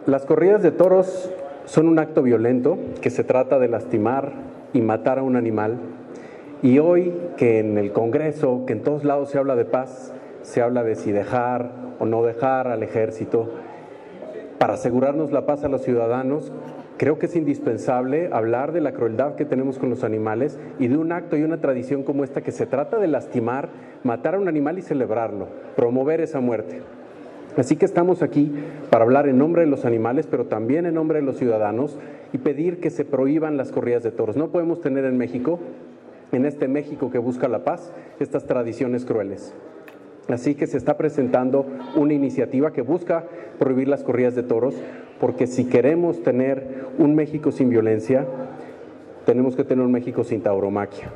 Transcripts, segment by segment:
Las corridas de toros son un acto violento que se trata de lastimar y matar a un animal. Y hoy que en el Congreso, que en todos lados se habla de paz, se habla de si dejar o no dejar al ejército para asegurarnos la paz a los ciudadanos, creo que es indispensable hablar de la crueldad que tenemos con los animales y de un acto y una tradición como esta que se trata de lastimar, matar a un animal y celebrarlo, promover esa muerte. Así que estamos aquí para hablar en nombre de los animales, pero también en nombre de los ciudadanos y pedir que se prohíban las corridas de toros. No podemos tener en México, en este México que busca la paz, estas tradiciones crueles. Así que se está presentando una iniciativa que busca prohibir las corridas de toros, porque si queremos tener un México sin violencia, tenemos que tener un México sin tauromaquia.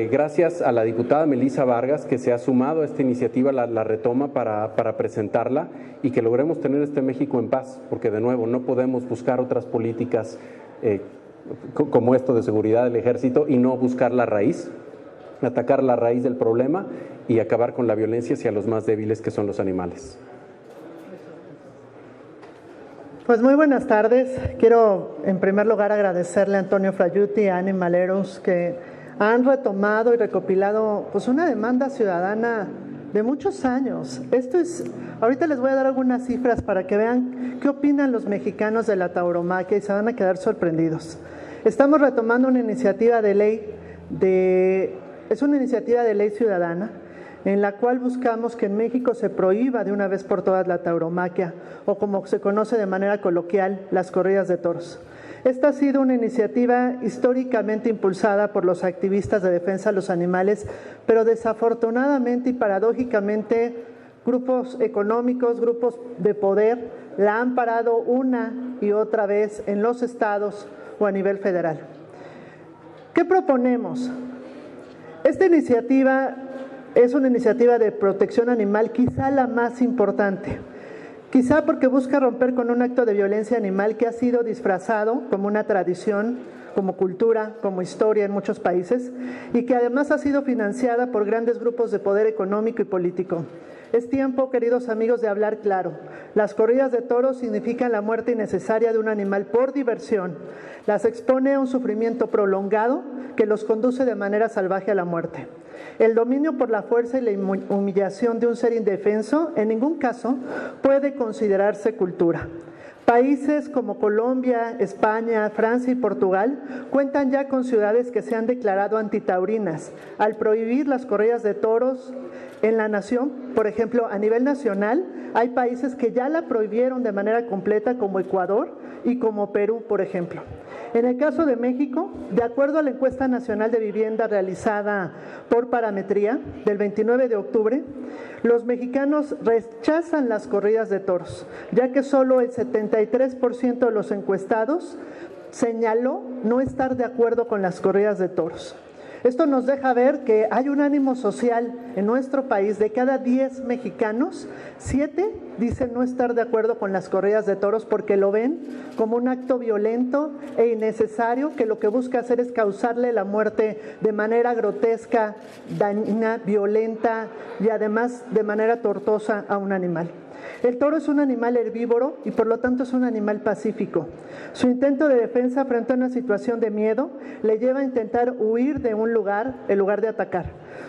Gracias a la diputada Melissa Vargas, que se ha sumado a esta iniciativa, la retoma para presentarla y que logremos tener este México en paz, porque de nuevo no podemos buscar otras políticas como esto de seguridad del ejército y no buscar la raíz, atacar la raíz del problema y acabar con la violencia hacia los más débiles, que son los animales. Pues muy buenas tardes. Quiero en primer lugar agradecerle a Antonio Fraiuti y a Annie Maleros que han retomado y recopilado pues una demanda ciudadana de muchos años. Ahorita les voy a dar algunas cifras para que vean qué opinan los mexicanos de la tauromaquia y se van a quedar sorprendidos. Estamos retomando una iniciativa de ley es una iniciativa de ley ciudadana en la cual buscamos que en México se prohíba de una vez por todas la tauromaquia, o como se conoce de manera coloquial, las corridas de toros. Esta ha sido una iniciativa históricamente impulsada por los activistas de defensa de los animales, pero desafortunadamente y paradójicamente grupos económicos, grupos de poder, la han parado una y otra vez en los estados o a nivel federal. ¿Qué proponemos? Esta iniciativa es una iniciativa de protección animal, quizá la más importante. Quizá porque busca romper con un acto de violencia animal que ha sido disfrazado como una tradición, como cultura, como historia en muchos países y que además ha sido financiada por grandes grupos de poder económico y político. Es tiempo, queridos amigos, de hablar claro. Las corridas de toros significan la muerte innecesaria de un animal por diversión. Las expone a un sufrimiento prolongado que los conduce de manera salvaje a la muerte. El dominio por la fuerza y la humillación de un ser indefenso en ningún caso puede considerarse cultura. Países como Colombia, España, Francia y Portugal cuentan ya con ciudades que se han declarado antitaurinas al prohibir las corridas de toros en la nación. Por ejemplo, a nivel nacional hay países que ya la prohibieron de manera completa, como Ecuador y como Perú, por ejemplo. En el caso de México, de acuerdo a la encuesta nacional de vivienda realizada por Parametría del 29 de octubre, los mexicanos rechazan las corridas de toros, ya que solo el 73% de los encuestados señaló no estar de acuerdo con las corridas de toros. Esto nos deja ver que hay un ánimo social en nuestro país. De cada 10 mexicanos, 7 dicen no estar de acuerdo con las corridas de toros porque lo ven como un acto violento e innecesario que lo que busca hacer es causarle la muerte de manera grotesca, dañina, violenta y además de manera tortuosa a un animal. El toro es un animal herbívoro y por lo tanto es un animal pacífico. Su intento de defensa frente a una situación de miedo le lleva a intentar huir de un lugar en lugar de atacar.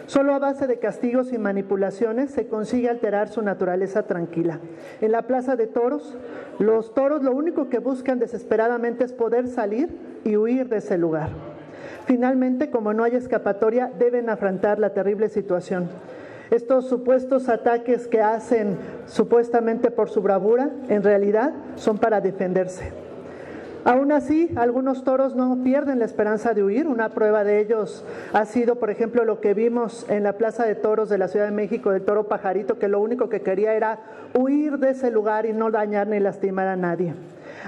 Solo a base de castigos y manipulaciones se consigue alterar su naturaleza tranquila. En la plaza de toros, los toros lo único que buscan desesperadamente es poder salir y huir de ese lugar. Finalmente, como no hay escapatoria, deben afrontar la terrible situación. Estos supuestos ataques que hacen supuestamente por su bravura, en realidad son para defenderse. Aún así, algunos toros no pierden la esperanza de huir. Una prueba de ellos ha sido, por ejemplo, lo que vimos en la Plaza de Toros de la Ciudad de México, del toro Pajarito, que lo único que quería era huir de ese lugar y no dañar ni lastimar a nadie.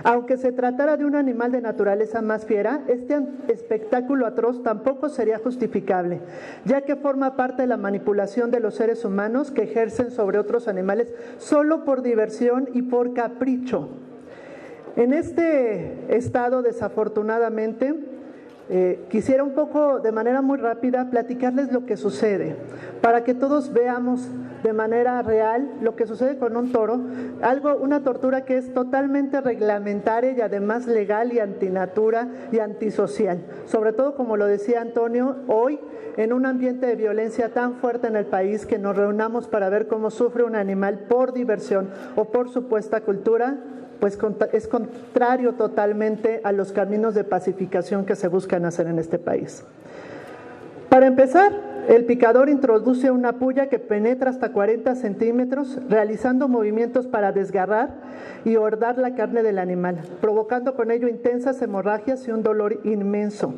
Aunque se tratara de un animal de naturaleza más fiera, este espectáculo atroz tampoco sería justificable, ya que forma parte de la manipulación de los seres humanos que ejercen sobre otros animales solo por diversión y por capricho. En este estado, desafortunadamente, quisiera un poco, de manera muy rápida, platicarles lo que sucede, para que todos veamos de manera real lo que sucede con un toro, una tortura que es totalmente reglamentaria y además legal y antinatura y antisocial. Sobre todo, como lo decía Antonio, hoy en un ambiente de violencia tan fuerte en el país, que nos reunamos para ver cómo sufre un animal por diversión o por supuesta cultura, pues es contrario totalmente a los caminos de pacificación que se buscan hacer en este país. Para empezar, el picador introduce una puya que penetra hasta 40 centímetros, realizando movimientos para desgarrar y hordar la carne del animal, provocando con ello intensas hemorragias y un dolor inmenso.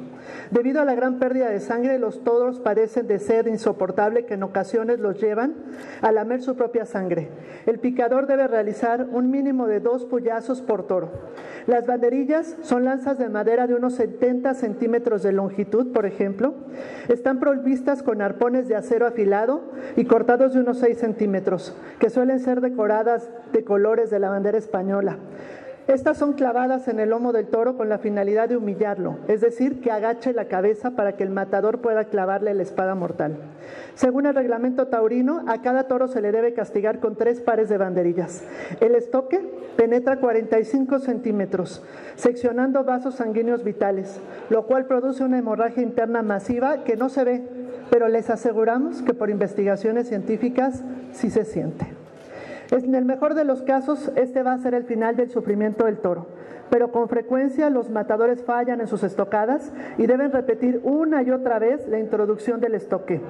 Debido a la gran pérdida de sangre, los toros padecen de sed insoportable que en ocasiones los llevan a lamer su propia sangre. El picador debe realizar un mínimo de 2 puyazos por toro. Las banderillas son lanzas de madera de unos 70 centímetros de longitud, por ejemplo. Están provistas con arpones de acero afilado y cortados de unos 6 centímetros, que suelen ser decoradas de colores de la bandera española. Estas son clavadas en el lomo del toro con la finalidad de humillarlo, es decir, que agache la cabeza para que el matador pueda clavarle la espada mortal. Según el reglamento taurino, a cada toro se le debe castigar con 3 pares de banderillas. El estoque penetra 45 centímetros, seccionando vasos sanguíneos vitales, lo cual produce una hemorragia interna masiva que no se ve, pero les aseguramos que por investigaciones científicas sí se siente. En el mejor de los casos, este va a ser el final del sufrimiento del toro, pero con frecuencia los matadores fallan en sus estocadas y deben repetir una y otra vez la introducción del estoque.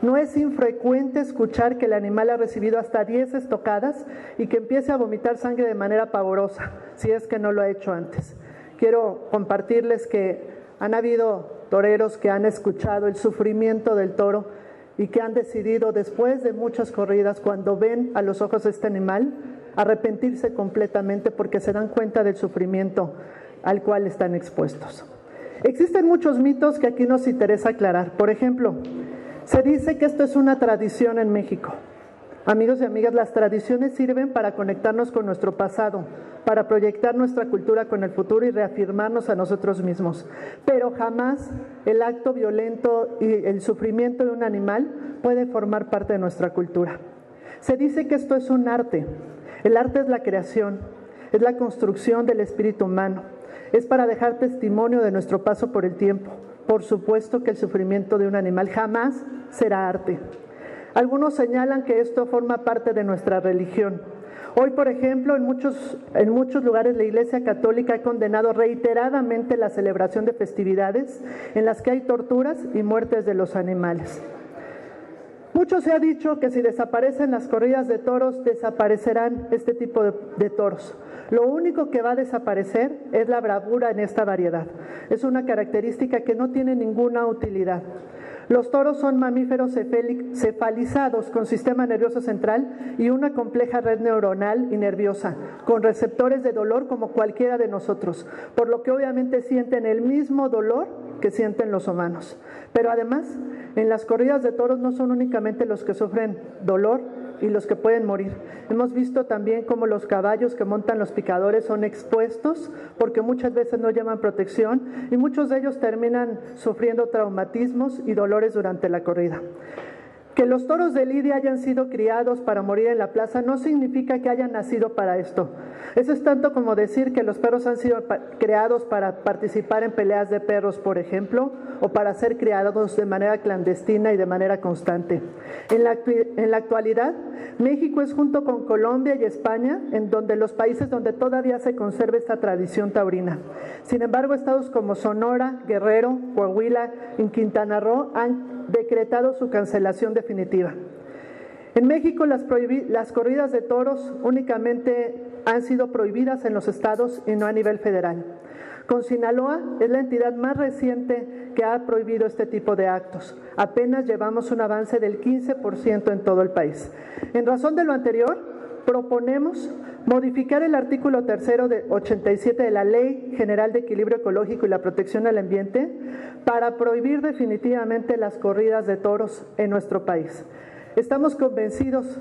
No es infrecuente escuchar que el animal ha recibido hasta 10 estocadas y que empiece a vomitar sangre de manera pavorosa, si es que no lo ha hecho antes. Quiero compartirles que han habido toreros que han escuchado el sufrimiento del toro y que han decidido, después de muchas corridas, cuando ven a los ojos de este animal, arrepentirse completamente porque se dan cuenta del sufrimiento al cual están expuestos. Existen muchos mitos que aquí nos interesa aclarar. Por ejemplo, se dice que esto es una tradición en México. Amigos y amigas, las tradiciones sirven para conectarnos con nuestro pasado, para proyectar nuestra cultura con el futuro y reafirmarnos a nosotros mismos. Pero jamás el acto violento y el sufrimiento de un animal puede formar parte de nuestra cultura. Se dice que esto es un arte. El arte es la creación, es la construcción del espíritu humano, es para dejar testimonio de nuestro paso por el tiempo. Por supuesto que el sufrimiento de un animal jamás será arte. Algunos señalan que esto forma parte de nuestra religión. Hoy, por ejemplo, en muchos lugares la Iglesia Católica ha condenado reiteradamente la celebración de festividades en las que hay torturas y muertes de los animales. Mucho se ha dicho que si desaparecen las corridas de toros, desaparecerán este tipo de toros. Lo único que va a desaparecer es la bravura en esta variedad. Es una característica que no tiene ninguna utilidad. Los toros son mamíferos cefalizados con sistema nervioso central y una compleja red neuronal y nerviosa, con receptores de dolor como cualquiera de nosotros, por lo que obviamente sienten el mismo dolor que sienten los humanos. Pero además, en las corridas de toros no son únicamente los que sufren dolor y los que pueden morir. Hemos visto también cómo los caballos que montan los picadores son expuestos porque muchas veces no llevan protección y muchos de ellos terminan sufriendo traumatismos y dolores durante la corrida. Que los toros de lidia hayan sido criados para morir en la plaza no significa que hayan nacido para esto. Eso es tanto como decir que los perros han sido creados para participar en peleas de perros, por ejemplo, o para ser criados de manera clandestina y de manera constante. En la actualidad, México es, junto con Colombia y España, en donde los países donde todavía se conserva esta tradición taurina. Sin embargo, estados como Sonora, Guerrero, Coahuila y Quintana Roo han decretado su cancelación definitiva. En México las corridas de toros únicamente han sido prohibidas en los estados y no a nivel federal. Con Sinaloa es la entidad más reciente que ha prohibido este tipo de actos. Apenas llevamos un avance del 15% en todo el país. En razón de lo anterior, proponemos modificar el artículo 3 de 87 de la Ley General de Equilibrio Ecológico y la Protección al Ambiente para prohibir definitivamente las corridas de toros en nuestro país. Estamos convencidos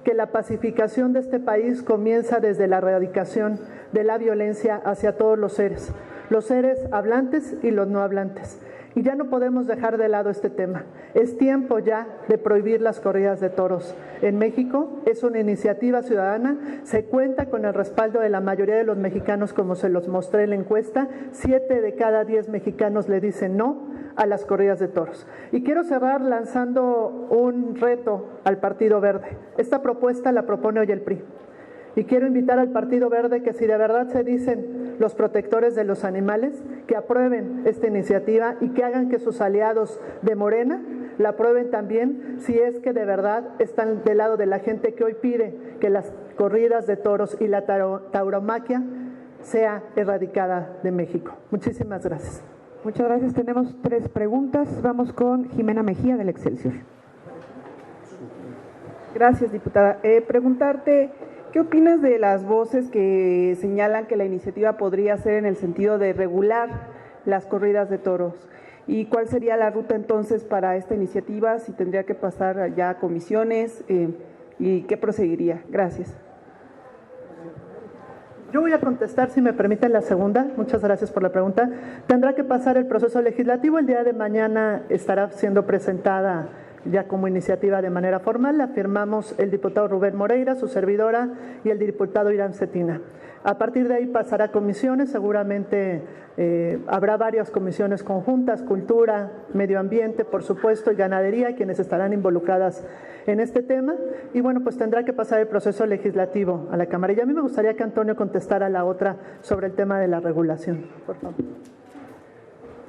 que la pacificación de este país comienza desde la erradicación de la violencia hacia todos los seres hablantes y los no hablantes. Y ya no podemos dejar de lado este tema. Es tiempo ya de prohibir las corridas de toros en México. Es una iniciativa ciudadana. Se cuenta con el respaldo de la mayoría de los mexicanos, como se los mostré en la encuesta. 7 de cada 10 mexicanos le dicen no a las corridas de toros. Y quiero cerrar lanzando un reto al Partido Verde. Esta propuesta la propone hoy el PRI. Y quiero invitar al Partido Verde que si de verdad se dicen los protectores de los animales, que aprueben esta iniciativa y que hagan que sus aliados de Morena la aprueben también, si es que de verdad están del lado de la gente que hoy pide que las corridas de toros y la tauromaquia sea erradicada de México. Muchísimas gracias. Muchas gracias. Tenemos 3 preguntas. Vamos con Jimena Mejía del Excelsior. Gracias, diputada. Preguntarte, ¿qué opinas de las voces que señalan que la iniciativa podría ser en el sentido de regular las corridas de toros? ¿Y cuál sería la ruta entonces para esta iniciativa? Si tendría que pasar ya a comisiones y qué proseguiría. Gracias. Yo voy a contestar, si me permiten, la segunda. Muchas gracias por la pregunta. Tendrá que pasar el proceso legislativo. El día de mañana estará siendo presentada ya como iniciativa de manera formal. La firmamos el diputado Rubén Moreira, su servidora, y el diputado Irán Cetina. A partir de ahí pasará a comisiones, seguramente habrá varias comisiones conjuntas, cultura, medio ambiente, por supuesto, y ganadería, quienes estarán involucradas en este tema. Y bueno, pues tendrá que pasar el proceso legislativo a la Cámara. Y a mí me gustaría que Antonio contestara la otra sobre el tema de la regulación, por favor.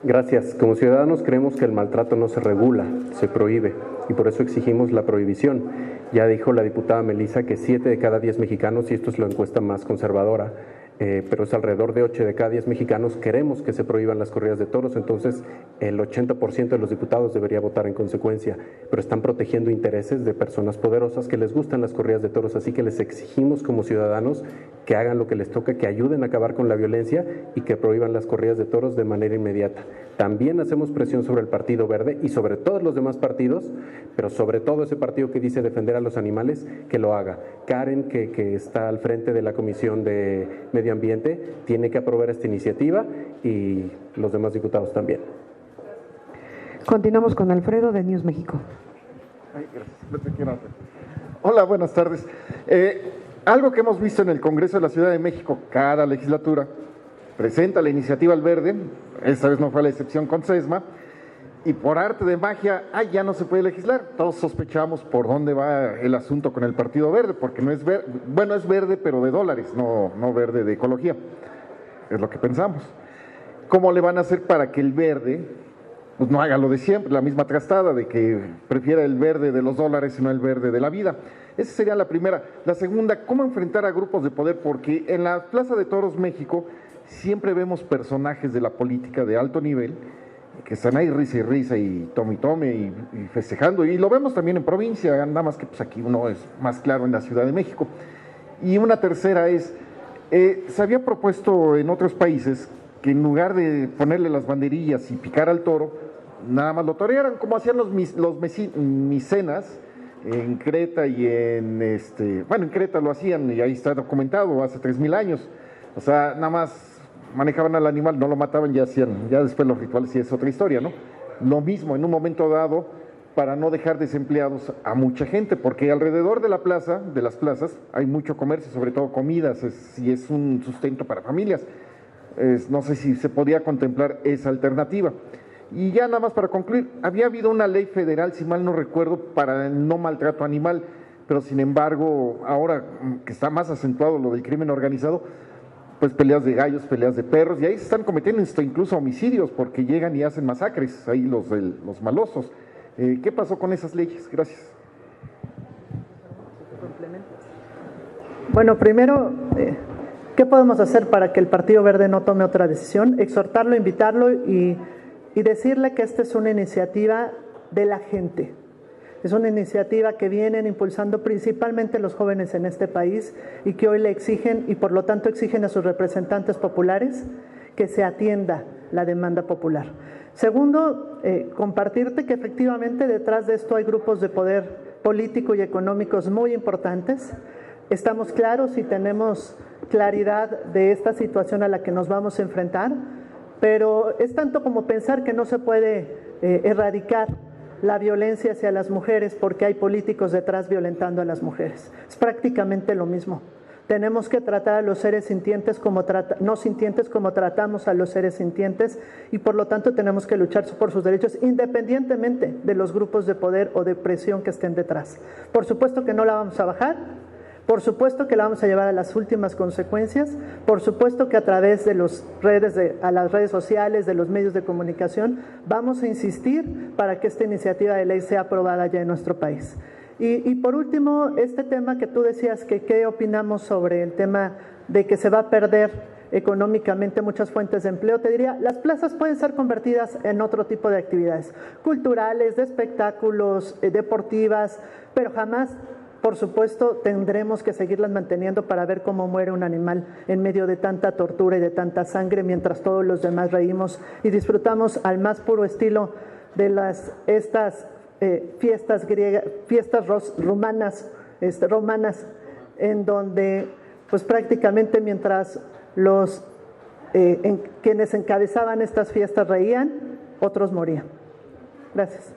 Gracias. Como ciudadanos creemos que el maltrato no se regula, se prohíbe, y por eso exigimos la prohibición. Ya dijo la diputada Melissa que 7 de cada 10 mexicanos, y esto es la encuesta más conservadora, pero es alrededor de 8 de cada 10 mexicanos, queremos que se prohíban las corridas de toros. Entonces el 80% de los diputados debería votar en consecuencia, pero están protegiendo intereses de personas poderosas que les gustan las corridas de toros, así que les exigimos como ciudadanos que hagan lo que les toca, que ayuden a acabar con la violencia y que prohíban las corridas de toros de manera inmediata. También hacemos presión sobre el Partido Verde y sobre todos los demás partidos, pero sobre todo ese partido que dice defender a los animales, que lo haga. Karen, que está al frente de la Comisión de Medio Ambiente, tiene que aprobar esta iniciativa, y los demás diputados también. Continuamos con Alfredo de News México. Gracias. Hola, buenas tardes. Algo que hemos visto en el Congreso de la Ciudad de México, cada legislatura presenta la iniciativa al verde, esta vez no fue la excepción con SESMA, y por arte de magia, ya no se puede legislar. Todos sospechamos por dónde va el asunto con el Partido Verde, porque no es verde, bueno, es verde pero de dólares, no verde de ecología, es lo que pensamos. ¿Cómo le van a hacer para que el verde pues no haga lo de siempre, la misma trastada de que prefiera el verde de los dólares y no el verde de la vida? Esa sería la primera. La segunda, ¿cómo enfrentar a grupos de poder? Porque en la Plaza de Toros México siempre vemos personajes de la política de alto nivel que están ahí risa y tome y festejando, y lo vemos también en provincia, nada más que pues aquí uno es más claro en la Ciudad de México. Y una tercera es, se había propuesto en otros países que en lugar de ponerle las banderillas y picar al toro, nada más lo torearan, como hacían los micenas en Creta y en Creta lo hacían, y ahí está documentado, hace 3000 años, o sea, nada más manejaban al animal, no lo mataban, ya después los rituales, y es otra historia, ¿no? Lo mismo en un momento dado, para no dejar desempleados a mucha gente, porque alrededor de la plaza, de las plazas, hay mucho comercio, sobre todo comidas, y es un sustento para familias. No sé si se podía contemplar esa alternativa. Y ya nada más para concluir, había habido una ley federal, si mal no recuerdo, para el no maltrato animal, pero sin embargo, ahora que está más acentuado lo del crimen organizado, pues peleas de gallos, peleas de perros, y ahí se están cometiendo incluso homicidios, porque llegan y hacen masacres, ahí los malosos. ¿Qué pasó con esas leyes? Gracias. Bueno, primero, ¿qué podemos hacer para que el Partido Verde no tome otra decisión? Exhortarlo, invitarlo y decirle que esta es una iniciativa de la gente. Es una iniciativa que vienen impulsando principalmente los jóvenes en este país y que hoy le exigen, y por lo tanto exigen a sus representantes populares, que se atienda la demanda popular. Segundo, compartirte que efectivamente detrás de esto hay grupos de poder político y económicos muy importantes. Estamos claros y tenemos claridad de esta situación a la que nos vamos a enfrentar, pero es tanto como pensar que no se puede erradicar la violencia hacia las mujeres porque hay políticos detrás violentando a las mujeres. Es prácticamente lo mismo. Tenemos que tratar a los seres sintientes no sintientes como tratamos a los seres sintientes y por lo tanto tenemos que luchar por sus derechos independientemente de los grupos de poder o de presión que estén detrás. Por supuesto que no la vamos a bajar, por supuesto que la vamos a llevar a las últimas consecuencias, por supuesto que a través de las redes sociales, de los medios de comunicación, vamos a insistir para que esta iniciativa de ley sea aprobada ya en nuestro país. Y por último, este tema que tú decías, que qué opinamos sobre el tema de que se va a perder económicamente muchas fuentes de empleo, te diría, las plazas pueden ser convertidas en otro tipo de actividades, culturales, de espectáculos, deportivas, pero jamás, por supuesto, tendremos que seguirlas manteniendo para ver cómo muere un animal en medio de tanta tortura y de tanta sangre, mientras todos los demás reímos y disfrutamos al más puro estilo de estas fiestas griegas, fiestas romanas, en donde pues prácticamente mientras quienes encabezaban estas fiestas reían, otros morían. Gracias.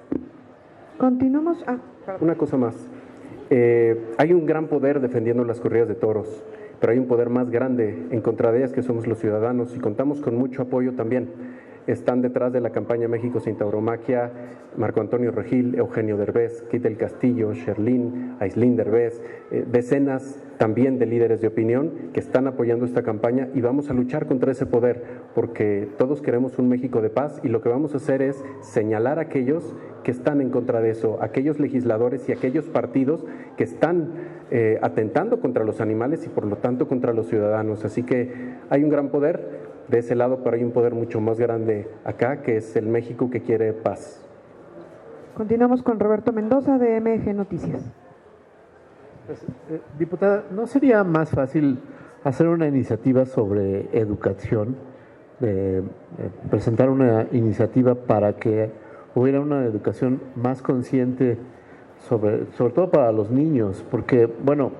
Continuamos. Una cosa más. Hay un gran poder defendiendo las corridas de toros, pero hay un poder más grande en contra de ellas que somos los ciudadanos y contamos con mucho apoyo también. Están detrás de la campaña México sin tauromaquia Marco Antonio Regil, Eugenio Derbez, Kit del Castillo, Sherlyn, Aislinn Derbez, decenas también de líderes de opinión que están apoyando esta campaña y vamos a luchar contra ese poder porque todos queremos un México de paz y lo que vamos a hacer es señalar a aquellos que están en contra de eso, aquellos legisladores y aquellos partidos que están atentando contra los animales y por lo tanto contra los ciudadanos. Así que hay un gran poder de ese lado, pero hay un poder mucho más grande acá, que es el México que quiere paz. Continuamos con Roberto Mendoza de MG Noticias. Pues, diputada, ¿no sería más fácil hacer una iniciativa sobre educación, presentar una iniciativa para que hubiera una educación más consciente, sobre todo para los niños? Porque, bueno,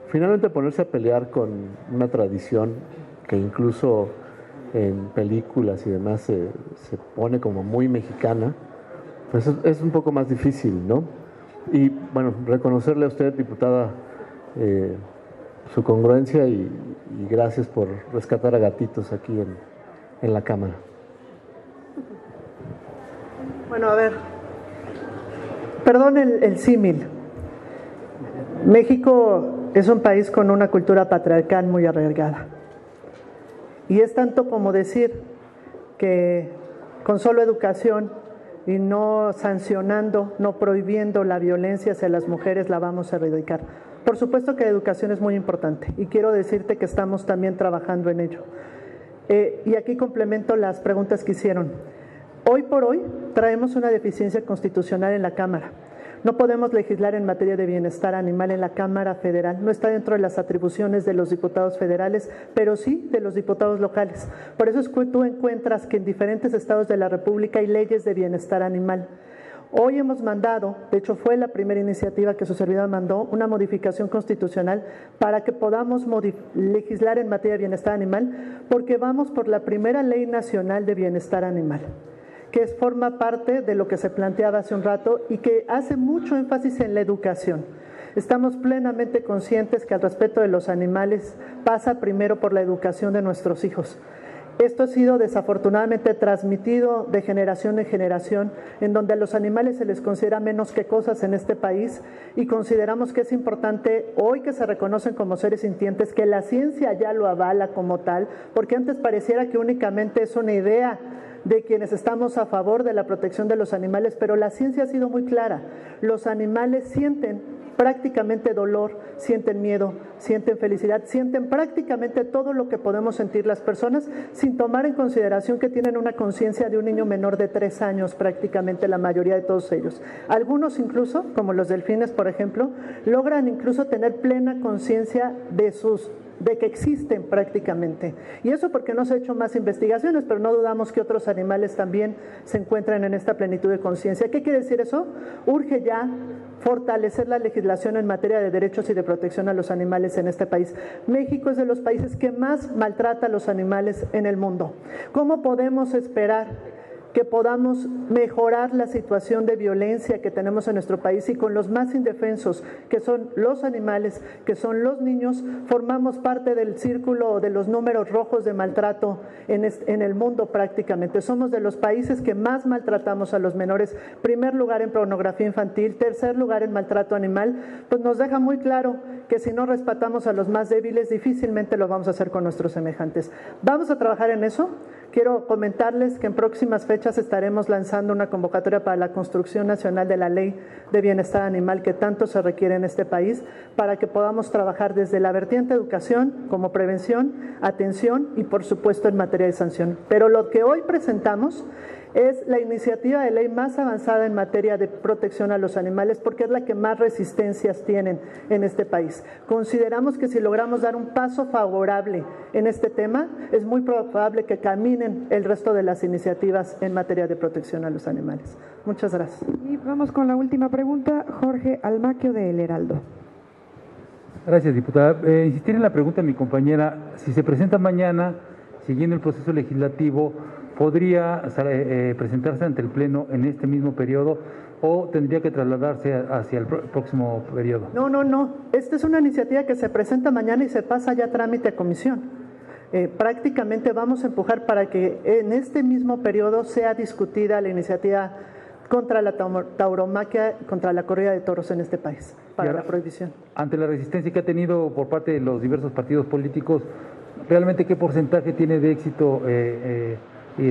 finalmente ponerse a pelear con una tradición que incluso en películas y demás se pone como muy mexicana, pues es un poco más difícil, ¿no? Y bueno, reconocerle a usted, diputada, su congruencia y gracias por rescatar a gatitos aquí en la Cámara. Bueno, a ver, perdón el símil. México es un país con una cultura patriarcal muy arraigada. Y es tanto como decir que con solo educación y no sancionando, no prohibiendo la violencia hacia las mujeres la vamos a erradicar. Por supuesto que la educación es muy importante y quiero decirte que estamos también trabajando en ello. Y aquí complemento las preguntas que hicieron. Hoy por hoy traemos una deficiencia constitucional en la Cámara. No podemos legislar en materia de bienestar animal en la Cámara Federal. No está dentro de las atribuciones de los diputados federales, pero sí de los diputados locales. Por eso es que tú encuentras que en diferentes estados de la República hay leyes de bienestar animal. Hoy hemos mandado, de hecho fue la primera iniciativa que su servidor mandó, una modificación constitucional para que podamos legislar en materia de bienestar animal, porque vamos por la primera ley nacional de bienestar animal, que forma parte de lo que se planteaba hace un rato y que hace mucho énfasis en la educación. Estamos plenamente conscientes que el respeto de los animales pasa primero por la educación de nuestros hijos. Esto ha sido desafortunadamente transmitido de generación en generación, en donde a los animales se les considera menos que cosas en este país y consideramos que es importante, hoy que se reconocen como seres sintientes, que la ciencia ya lo avala como tal, porque antes pareciera que únicamente es una idea de quienes estamos a favor de la protección de los animales, pero la ciencia ha sido muy clara. Los animales sienten prácticamente dolor, sienten miedo, sienten felicidad, sienten prácticamente todo lo que podemos sentir las personas, sin tomar en consideración que tienen una conciencia de un niño menor de 3 años, prácticamente la mayoría de todos ellos. Algunos incluso, como los delfines por ejemplo, logran incluso tener plena conciencia de sus de que existen prácticamente. Y eso porque no se ha hecho más investigaciones, pero no dudamos que otros animales también se encuentran en esta plenitud de conciencia. ¿Qué quiere decir eso? Urge ya fortalecer la legislación en materia de derechos y de protección a los animales en este país. México es de los países que más maltrata a los animales en el mundo. ¿Cómo podemos esperar que podamos mejorar la situación de violencia que tenemos en nuestro país y con los más indefensos, que son los animales, que son los niños, formamos parte del círculo de los números rojos de maltrato en el mundo prácticamente? Somos de los países que más maltratamos a los menores, primer lugar en pornografía infantil, tercer lugar en maltrato animal. Pues nos deja muy claro que si no respetamos a los más débiles, difícilmente lo vamos a hacer con nuestros semejantes. Vamos a trabajar en eso. Quiero comentarles que en próximas fechas estaremos lanzando una convocatoria para la construcción nacional de la Ley de Bienestar Animal que tanto se requiere en este país, para que podamos trabajar desde la vertiente educación como prevención, atención y por supuesto en materia de sanción. Pero lo que hoy presentamos es la iniciativa de ley más avanzada en materia de protección a los animales porque es la que más resistencias tienen en este país. Consideramos que si logramos dar un paso favorable en este tema, es muy probable que caminen el resto de las iniciativas en materia de protección a los animales. Muchas gracias. Y vamos con la última pregunta, Jorge Almaquio de El Heraldo. Gracias, diputada. Insistir en la pregunta de mi compañera, si se presenta mañana, siguiendo el proceso legislativo, ¿podría presentarse ante el Pleno en este mismo periodo o tendría que trasladarse hacia el próximo periodo? No. Esta es una iniciativa que se presenta mañana y se pasa ya a trámite a comisión. Prácticamente vamos a empujar para que en este mismo periodo sea discutida la iniciativa contra la tauromaquia, contra la corrida de toros en este país, para la prohibición. Ante la resistencia que ha tenido por parte de los diversos partidos políticos, ¿realmente qué porcentaje tiene de éxito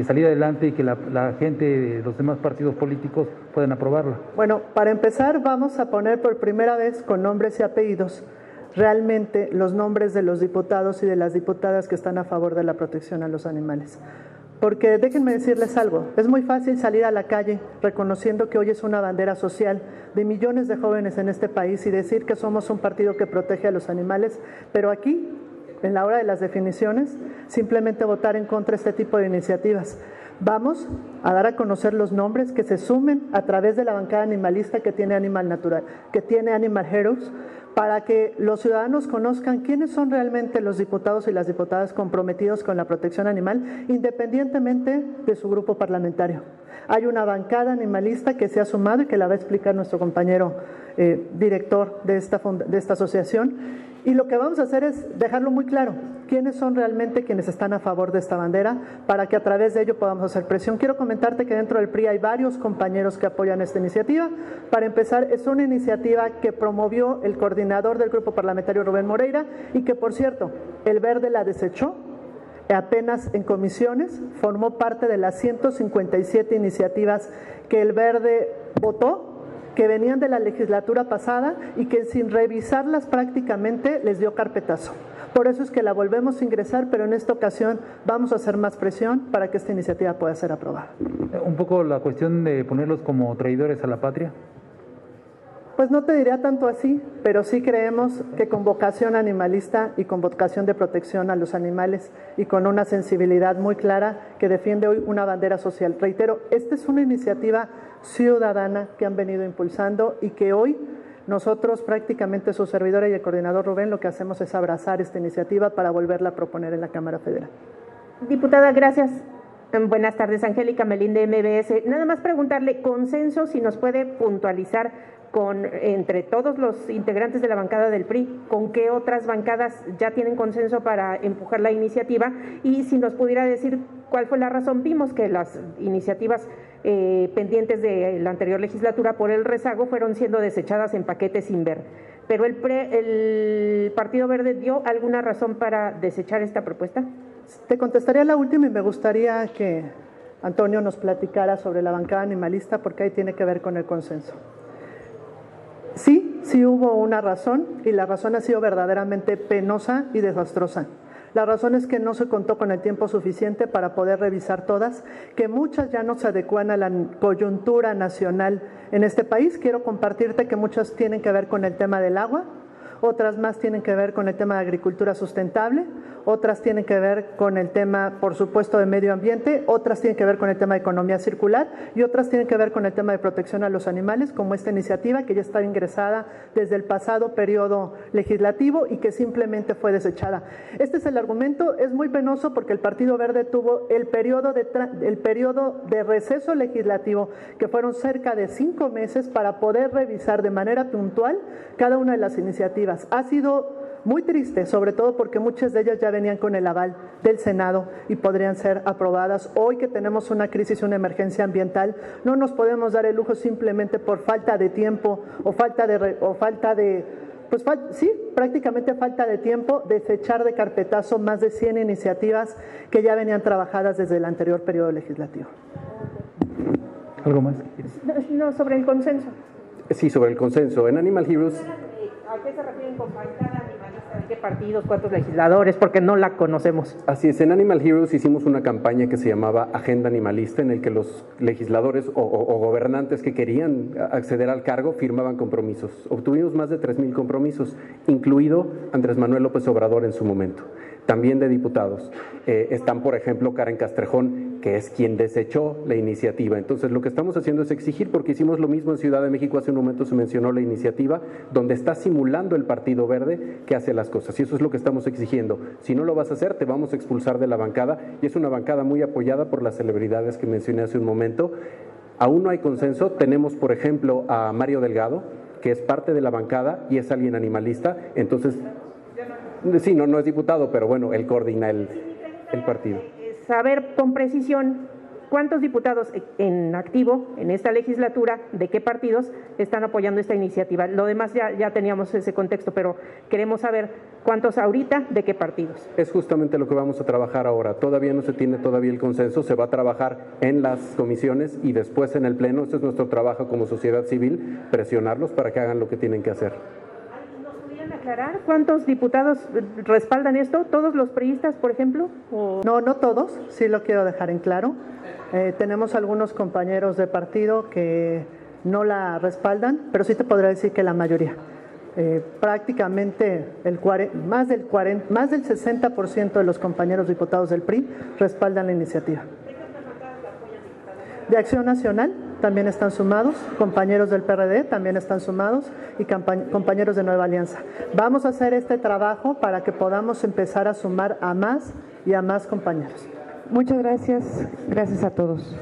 salir adelante y que la gente de los demás partidos políticos puedan aprobarla? Bueno, para empezar vamos a poner por primera vez con nombres y apellidos realmente los nombres de los diputados y de las diputadas que están a favor de la protección a los animales. Porque déjenme decirles algo, es muy fácil salir a la calle reconociendo que hoy es una bandera social de millones de jóvenes en este país y decir que somos un partido que protege a los animales, pero aquí, en la hora de las definiciones, simplemente votar en contra de este tipo de iniciativas. Vamos a dar a conocer los nombres que se sumen a través de la bancada animalista que tiene Animal Natural, que tiene Animal Heroes, para que los ciudadanos conozcan quiénes son realmente los diputados y las diputadas comprometidos con la protección animal, independientemente de su grupo parlamentario. Hay una bancada animalista que se ha sumado y que la va a explicar nuestro compañero director de esta asociación. Y lo que vamos a hacer es dejarlo muy claro, quiénes son realmente quienes están a favor de esta bandera, para que a través de ello podamos hacer presión. Quiero comentarte que dentro del PRI hay varios compañeros que apoyan esta iniciativa. Para empezar, es una iniciativa que promovió el coordinador del grupo parlamentario Rubén Moreira y que, por cierto, el Verde la desechó apenas en comisiones, formó parte de las 157 iniciativas que el Verde votó, que venían de la legislatura pasada y que sin revisarlas prácticamente les dio carpetazo. Por eso es que la volvemos a ingresar, pero en esta ocasión vamos a hacer más presión para que esta iniciativa pueda ser aprobada. Un poco la cuestión de ponerlos como traidores a la patria. Pues no te diría tanto así, pero sí creemos que con vocación animalista y con vocación de protección a los animales y con una sensibilidad muy clara que defiende hoy una bandera social. Reitero, esta es una iniciativa ciudadana que han venido impulsando y que hoy nosotros, prácticamente su servidora y el coordinador Rubén, lo que hacemos es abrazar esta iniciativa para volverla a proponer en la Cámara Federal. Diputada, gracias. Buenas tardes, Angélica Melín de MBS. Nada más preguntarle, consenso, si nos puede puntualizar entre todos los integrantes de la bancada del PRI, ¿con qué otras bancadas ya tienen consenso para empujar la iniciativa? Y si nos pudiera decir cuál fue la razón. Vimos que las iniciativas pendientes de la anterior legislatura por el rezago fueron siendo desechadas en paquetes sin ver. Pero el Partido Verde dio alguna razón para desechar esta propuesta. Te contestaría la última y me gustaría que Antonio nos platicara sobre la bancada animalista porque ahí tiene que ver con el consenso. Sí hubo una razón y la razón ha sido verdaderamente penosa y desastrosa. La razón es que no se contó con el tiempo suficiente para poder revisar todas, que muchas ya no se adecuan a la coyuntura nacional en este país. Quiero compartirte que muchas tienen que ver con el tema del agua, otras más tienen que ver con el tema de agricultura sustentable, otras tienen que ver con el tema, por supuesto, de medio ambiente, otras tienen que ver con el tema de economía circular y otras tienen que ver con el tema de protección a los animales, como esta iniciativa que ya estaba ingresada desde el pasado periodo legislativo y que simplemente fue desechada. Este es el argumento, es muy penoso porque el Partido Verde tuvo el periodo de receso legislativo, que fueron cerca de 5 meses, para poder revisar de manera puntual cada una de las iniciativas. Ha sido muy triste, sobre todo porque muchas de ellas ya venían con el aval del Senado y podrían ser aprobadas. Hoy que tenemos una crisis, una emergencia ambiental, no nos podemos dar el lujo simplemente por falta de tiempo prácticamente falta de tiempo, desechar de carpetazo más de 100 iniciativas que ya venían trabajadas desde el anterior periodo legislativo. ¿Algo más? No, sobre el consenso. Sí, sobre el consenso. En Animal Heroes... ¿A qué se refieren con bancada animalista? ¿De qué partidos? ¿Cuántos legisladores? Porque no la conocemos. Así es, en Animal Heroes hicimos una campaña que se llamaba Agenda Animalista, en el que los legisladores o gobernantes que querían acceder al cargo firmaban compromisos. Obtuvimos más de 3,000 compromisos, incluido Andrés Manuel López Obrador en su momento, también de diputados. Están, por ejemplo, Karen Castrejón, que es quien desechó la iniciativa. Entonces, lo que estamos haciendo es exigir, porque hicimos lo mismo en Ciudad de México, hace un momento se mencionó la iniciativa, donde está simulando el Partido Verde que hace las cosas, y eso es lo que estamos exigiendo. Si no lo vas a hacer, te vamos a expulsar de la bancada, y es una bancada muy apoyada por las celebridades que mencioné hace un momento. Aún no hay consenso. Tenemos, por ejemplo, a Mario Delgado, que es parte de la bancada y es alguien animalista. Entonces, sí, no es diputado, pero bueno, él coordina el partido. Saber con precisión cuántos diputados en activo en esta legislatura, de qué partidos están apoyando esta iniciativa. Lo demás ya teníamos ese contexto, pero queremos saber cuántos ahorita, de qué partidos. Es justamente lo que vamos a trabajar ahora. Todavía no se tiene el consenso, se va a trabajar en las comisiones y después en el Pleno. Este es nuestro trabajo como sociedad civil, presionarlos para que hagan lo que tienen que hacer. ¿Aclarar cuántos diputados respaldan esto? ¿Todos los priistas, por ejemplo? No todos, sí lo quiero dejar en claro. Tenemos algunos compañeros de partido que no la respaldan, pero sí te podría decir que la mayoría. Prácticamente más del 60% de los compañeros diputados del PRI respaldan la iniciativa. De Acción Nacional también están sumados, compañeros del PRD también están sumados y compañeros de Nueva Alianza. Vamos a hacer este trabajo para que podamos empezar a sumar a más y a más compañeros. Muchas gracias. Gracias a todos.